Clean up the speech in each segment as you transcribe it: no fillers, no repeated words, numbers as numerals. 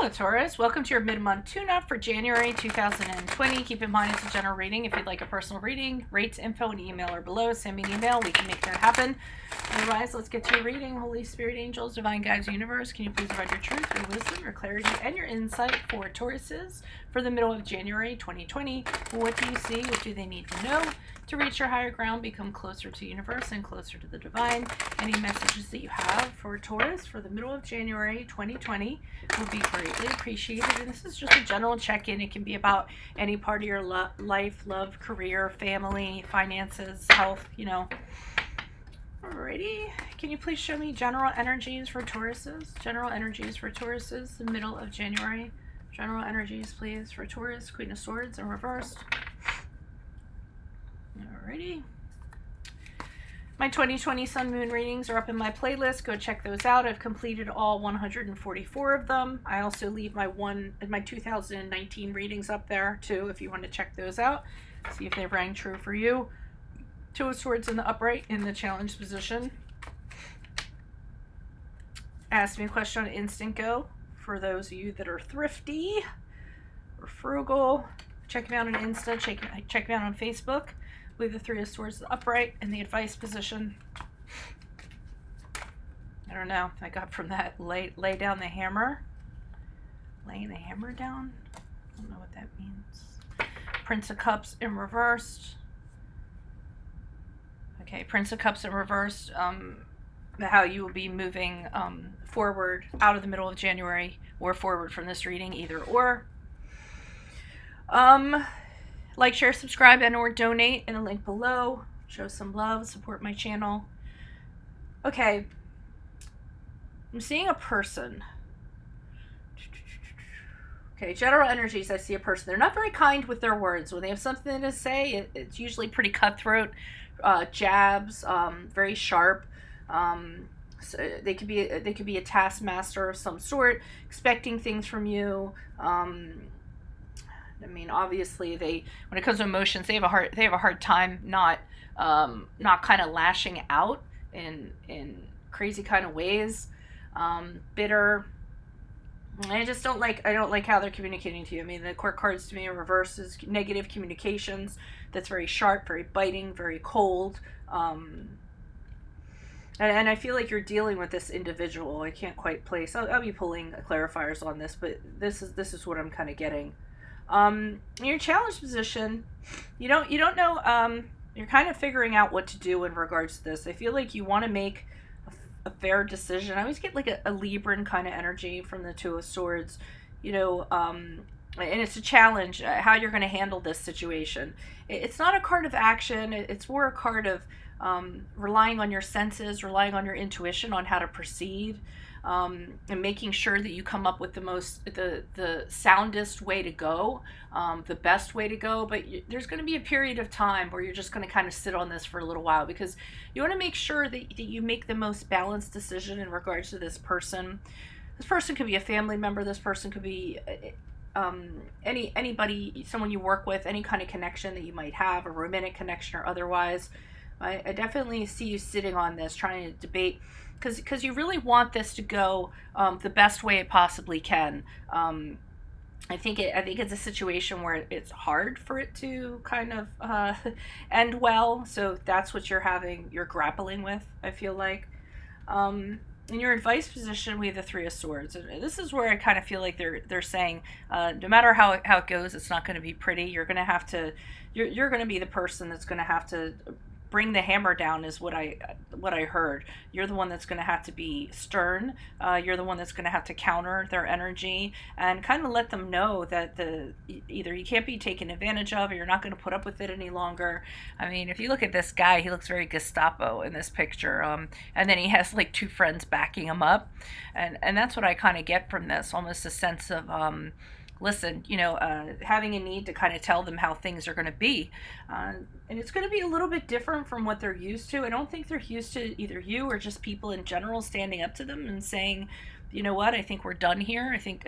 Hello, Taurus. Welcome to your mid-month tune-up for January 2020. Keep in mind it's a general reading. If you'd like a personal reading, rates, info, and email are below. Send me an email. We can make that happen. Otherwise, let's get to your reading. Holy Spirit, angels, divine guides, universe, can you please provide your truth, your wisdom, your clarity, and your insight for Tauruses for the middle of January 2020? What do you see? What do they need to know to reach your higher ground, become closer to the universe and closer to the divine? Any messages that you have for Taurus for the middle of January 2020 would be greatly appreciated. And this is just a general check-in. It can be about any part of your life, love, career, family, finances, health, Alrighty. Can you please show me general energies for Tauruses? General energies for Tauruses, the middle of January. General energies, please, for Taurus. Queen of Swords in reversed. Alrighty. My 2020 Sun Moon readings are up in my playlist. Go check those out. I've completed all 144 of them. I also leave my 2019 readings up there too, if you want to check those out. See if they rang true for you. Two of Swords in the upright in the challenge position. Ask me a question on Instant Go for those of you that are thrifty or frugal. Check me out on Insta. Check me out on Facebook. Leave the Three of Swords upright in the advice position. I don't know if I got from that lay down the hammer. Laying the hammer down? I don't know what that means. Prince of Cups in reversed. Okay, Prince of Cups in reversed. How you will be moving forward out of the middle of January or forward from this reading, either or. Like, share, subscribe, and or donate in a link below. Show some love, support my channel. Okay. I'm seeing a person. Okay, general energies, I see a person. They're not very kind with their words. When they have something to say, it's usually pretty cutthroat, jabs, very sharp. So they could be a taskmaster of some sort, expecting things from you. I mean, obviously, when it comes to emotions, they have a hard time not kind of lashing out in crazy kind of ways. Bitter. I don't like how they're communicating to you. I mean, the court cards to me in reverse is negative communications. That's very sharp, very biting, very cold. And I feel like you're dealing with this individual. I can't quite place. I'll be pulling clarifiers on this, but this is what I'm kind of getting. In your challenge position, you don't know. You're kind of figuring out what to do in regards to this. I feel like you want to make a fair decision. I always get like a Libran kind of energy from the Two of Swords, and it's a challenge how you're going to handle this situation. It's not a card of action. It's more a card of relying on your senses, relying on your intuition on how to proceed, and making sure that you come up with the soundest way to go, the best way to go. But there's going to be a period of time where you're just going to kind of sit on this for a little while, because you want to make sure that you make the most balanced decision in regards to this person. This person could be a family member. This person could be anybody, someone you work with, any kind of connection that you might have, a romantic connection or otherwise. I definitely see you sitting on this, trying to debate, because you really want this to go the best way it possibly can. I think it's a situation where it's hard for it to kind of end well. So that's what you're grappling with, I feel like. In your advice position, we have the Three of Swords, and this is where I kind of feel like they're saying, no matter how it goes, it's not going to be pretty. You're going to be the person that's going to have to bring the hammer down, is what I heard. You're the one that's going to have to be stern. You're the one that's going to have to counter their energy and kind of let them know that either you can't be taken advantage of, or you're not going to put up with it any longer. I mean, if you look at this guy, he looks very Gestapo in this picture. And then he has like two friends backing him up, and that's what I kind of get from this. Almost a sense of listen, having a need to kind of tell them how things are going to be. And it's going to be a little bit different from what they're used to. I don't think they're used to either you or just people in general standing up to them and saying, you know what, I think we're done here. I think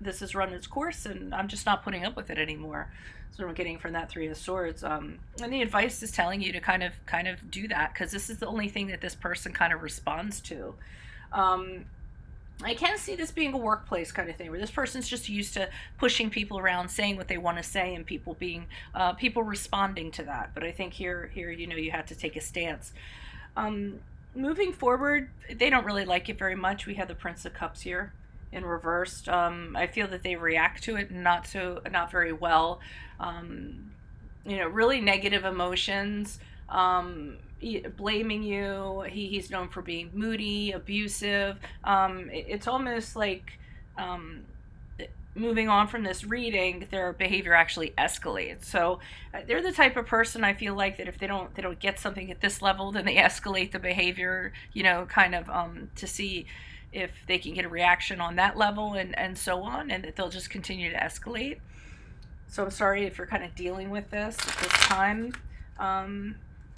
this has run its course, and I'm just not putting up with it anymore. That's what I'm getting from that Three of Swords. And the advice is telling you to kind of do that, because this is the only thing that this person kind of responds to. I can see this being a workplace kind of thing where this person's just used to pushing people around, saying what they want to say, and people being people responding to that. But I think here, you have to take a stance. Moving forward, they don't really like it very much. We have the Prince of Cups here in reversed. I feel that they react to it not very well. Really negative emotions. Blaming you. He's known for being moody, abusive. It's almost like moving on from this reading, their behavior actually escalates. So they're the type of person, I feel like, that if they don't get something at this level, then they escalate the behavior, kind of to see if they can get a reaction on that level, and so on, and that they'll just continue to escalate. So I'm sorry if you're kind of dealing with this at this time.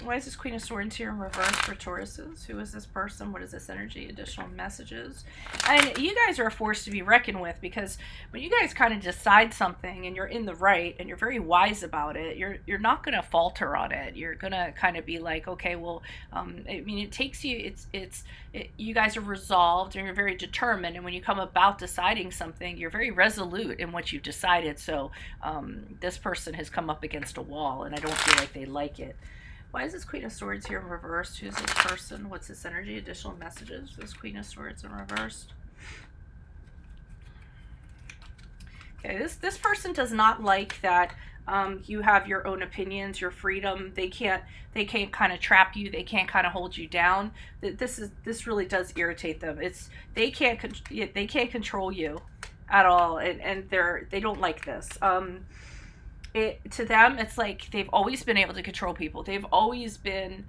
Why is this Queen of Swords here in reverse for Tauruses? Who is this person? What is this energy? Additional messages. And you guys are a force to be reckoned with, because when you guys kind of decide something and you're in the right and you're very wise about it, you're not going to falter on it. You're going to kind of be like, okay, well, it takes you, you guys are resolved and you're very determined. And when you come about deciding something, you're very resolute in what you've decided. So this person has come up against a wall, and I don't feel like they like it. Why is this Queen of Swords here in reversed? Who's this person? What's this energy? Additional messages. This Queen of Swords in reversed. Okay, this person does not like that you have your own opinions, your freedom. They can't kind of trap you. They can't kind of hold you down. This really does irritate them. They can't control you at all, and they don't like this. To them, it's like they've always been able to control people. They've always been,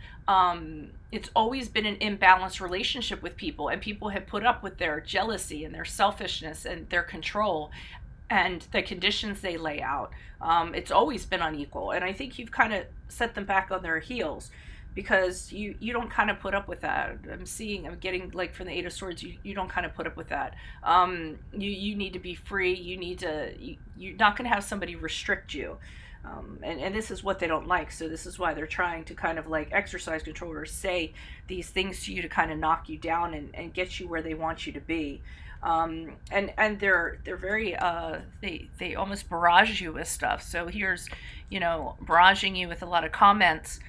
it's always been an imbalanced relationship with people, and people have put up with their jealousy and their selfishness and their control and the conditions they lay out. It's always been unequal, and I think you've kind of set them back on their heels, because you don't kind of put up with that. I'm getting, like, from the Eight of Swords, you don't kind of put up with that. You need to be free. You're not going to have somebody restrict you. And this is what they don't like. So this is why they're trying to kind of like exercise control or say these things to you to kind of knock you down and get you where they want you to be. And they're very they almost barrage you with stuff. So here's, barraging you with a lot of comments.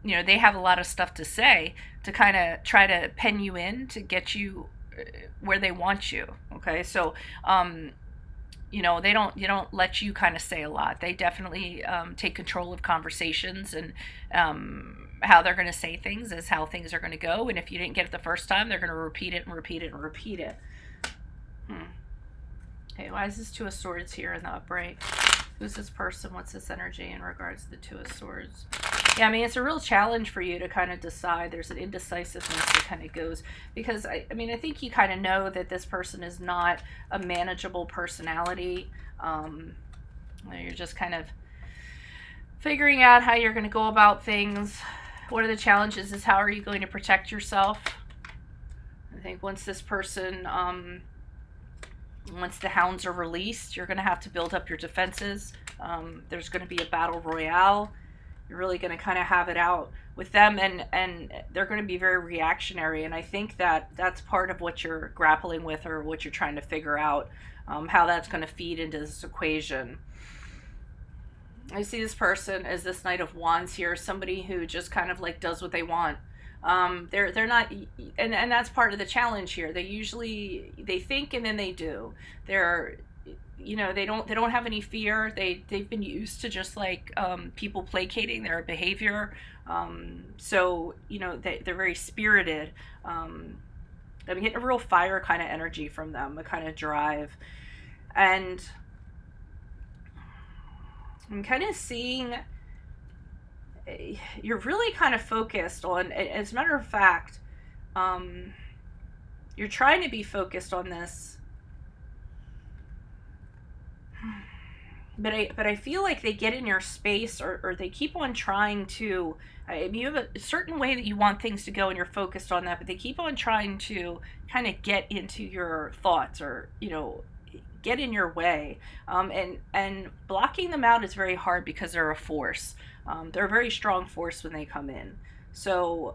They have a lot of stuff to say to kind of try to pen you in to get you where they want you. Okay, so they don't let you kind of say a lot. They definitely take control of conversations, and how they're going to say things is how things are going to go. And if you didn't get it the first time, they're going to repeat it and repeat it and repeat it. Okay, why is this Two of Swords here in the upright? Who's this person? What's this energy in regards to the Two of Swords? Yeah, it's a real challenge for you to kind of decide. There's an indecisiveness that kind of goes, because I think you kind of know that this person is not a manageable personality. You're just kind of figuring out how you're going to go about things. What are the challenges is how are you going to protect yourself? I think once this person, once the hounds are released, you're going to have to build up your defenses. There's going to be a battle royale. You're really going to kind of have it out with them, and they're going to be very reactionary. And I think that that's part of what you're grappling with, or what you're trying to figure out, how that's going to feed into this equation. I see this person as this Knight of Wands here, somebody who just kind of like does what they want. They're not, and that's part of the challenge here. They think and then they do. They don't have any fear. They've been used to just like people placating their behavior. So they're very spirited. I'm getting a real fire kind of energy from them, a kind of drive, and I'm kind of seeing you're really kind of focused on, as a matter of fact, you're trying to be focused on this, but I feel like they get in your space, or they keep on trying to, you have a certain way that you want things to go and you're focused on that, but they keep on trying to kind of get into your thoughts, or get in your way, and blocking them out is very hard because they're a force. They're a very strong force when they come in. So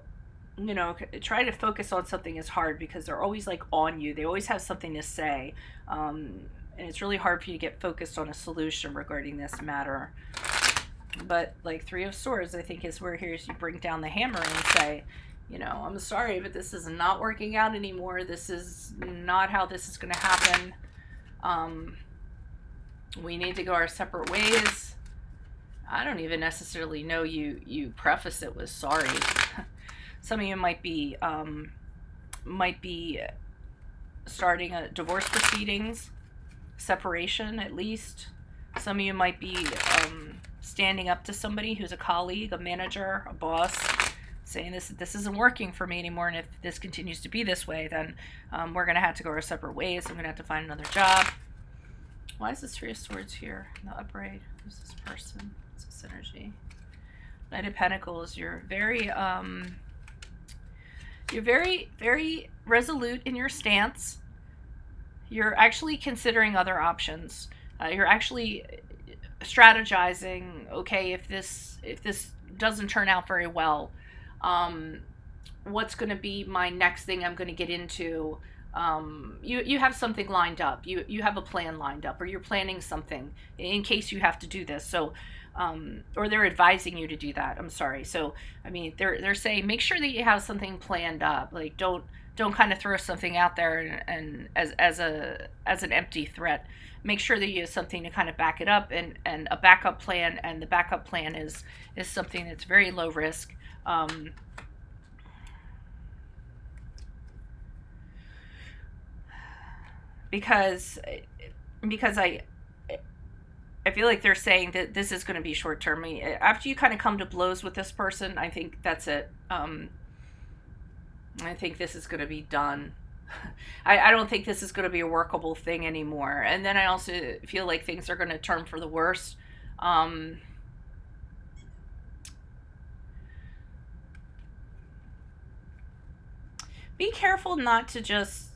try to focus on something is hard because they're always like on you. They always have something to say. And it's really hard for you to get focused on a solution regarding this matter. But like Three of Swords, I think is where here's you bring down the hammer and say, I'm sorry, but this is not working out anymore. This is not how this is going to happen. We need to go our separate ways. I don't even necessarily know you preface it with sorry. Some of you might be starting a divorce proceedings, separation at least. Some of you might be standing up to somebody who's a colleague, a manager, a boss, saying this isn't working for me anymore, and if this continues to be this way, then we're going to have to go our separate ways. I'm going to have to find another job. Why is this Three of Swords here in the upright? Who's this person? What's this energy? Knight of Pentacles. You're very very resolute in your stance. You're actually considering other options. You're actually strategizing. Okay, if this doesn't turn out very well, what's going to be my next thing I'm going to get into? You have something lined up. You have a plan lined up, or you're planning something in case you have to do this. So, or they're advising you to do that. I'm sorry. So, I mean, they're saying make sure that you have something planned up. Like don't kind of throw something out there and as an empty threat. Make sure that you have something to kind of back it up and a backup plan. And the backup plan is something that's very low risk. Because I feel like they're saying that this is going to be short term. After you kind of come to blows with this person, I think that's it. I think this is going to be done. I don't think this is going to be a workable thing anymore. And then I also feel like things are going to turn for the worse. Be careful not to just...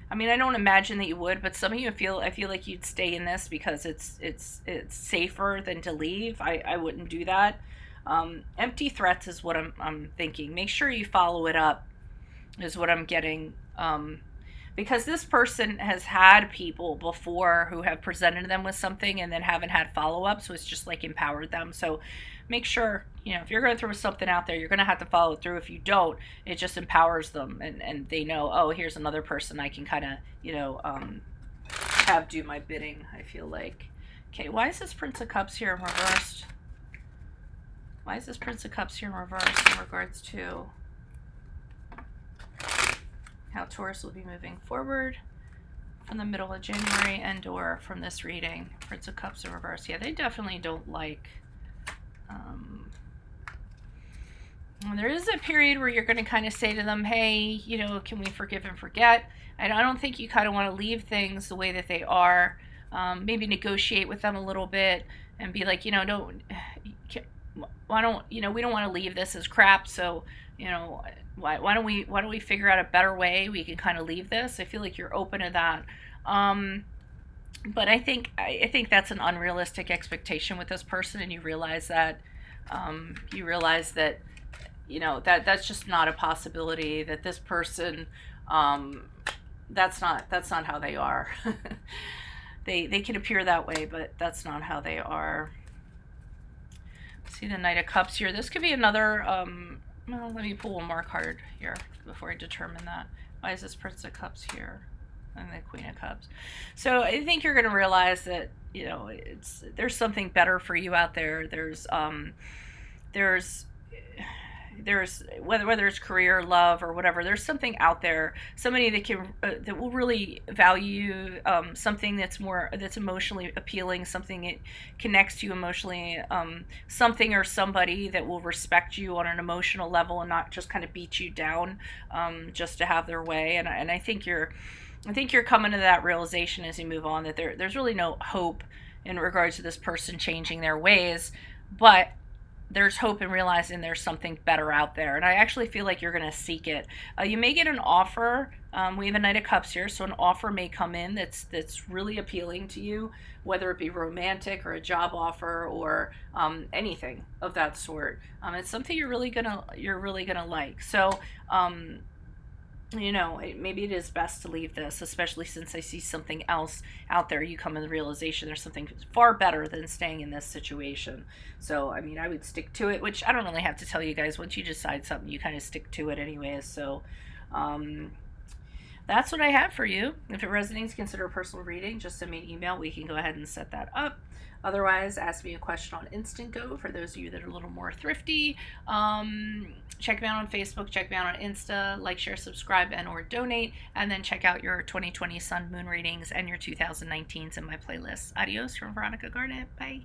I mean, I don't imagine that you would, but some of you I feel like you'd stay in this because it's safer than to leave. I wouldn't do that. Empty threats is what I'm thinking. Make sure you follow it up is what I'm getting. Because this person has had people before who have presented them with something and then haven't had follow-up, so it's just like empowered them. So make sure, if you're going to throw something out there, you're going to have to follow it through. If you don't, it just empowers them, and they know, oh, here's another person I can kind of, have do my bidding, I feel like. Okay, why is this Prince of Cups here in reversed? Why is this Prince of Cups here in reverse in regards to how Taurus will be moving forward from the middle of January and or from this reading? Prince of Cups in reverse. Yeah, they definitely don't like... there is a period where you're going to kind of say to them, hey, can we forgive and forget? I don't think you kind of want to leave things the way that they are. Maybe negotiate with them a little bit and be like, we don't want to leave this as crap. So, why don't we figure out a better way we can kind of leave this? I feel like you're open to that. But I think that's an unrealistic expectation with this person, and you realize that that's just not a possibility. That this person, that's not how they are. They can appear that way, but that's not how they are. See the Knight of Cups here. This could be another. Well, let me pull one more card here before I determine that. Why is this Prince of Cups here? And the Queen of Cups. So I think you're going to realize that, there's something better for you out there. There's whether it's career, love, or whatever, there's something out there, somebody that will really value something that's emotionally appealing, something that connects to you emotionally, something or somebody that will respect you on an emotional level and not just kind of beat you down just to have their way. And I think you're coming to that realization as you move on, that there's really no hope in regards to this person changing their ways, but there's hope in realizing there's something better out there. And I actually feel like you're going to seek it. You may get an offer We have a Knight of Cups here, so an offer may come in that's really appealing to you, whether it be romantic or a job offer or anything of that sort. It's something you're really gonna like. So maybe it is best to leave this, especially since I see something else out there. You come to the realization there's something far better than staying in this situation. So, I mean, I would stick to it, which I don't really have to tell you guys. Once you decide something, you kind of stick to it anyways. So, um, that's what I have for you. If it resonates, consider a personal reading. Just send me an email. We can go ahead and set that up. Otherwise, ask me a question on Instant Go for those of you that are a little more thrifty. Check me out on Facebook, check me out on Insta, like, share, subscribe, and or donate, and then check out your 2020 Sun Moon readings and your 2019s in my playlist. Adios from Veronica Garnett. Bye.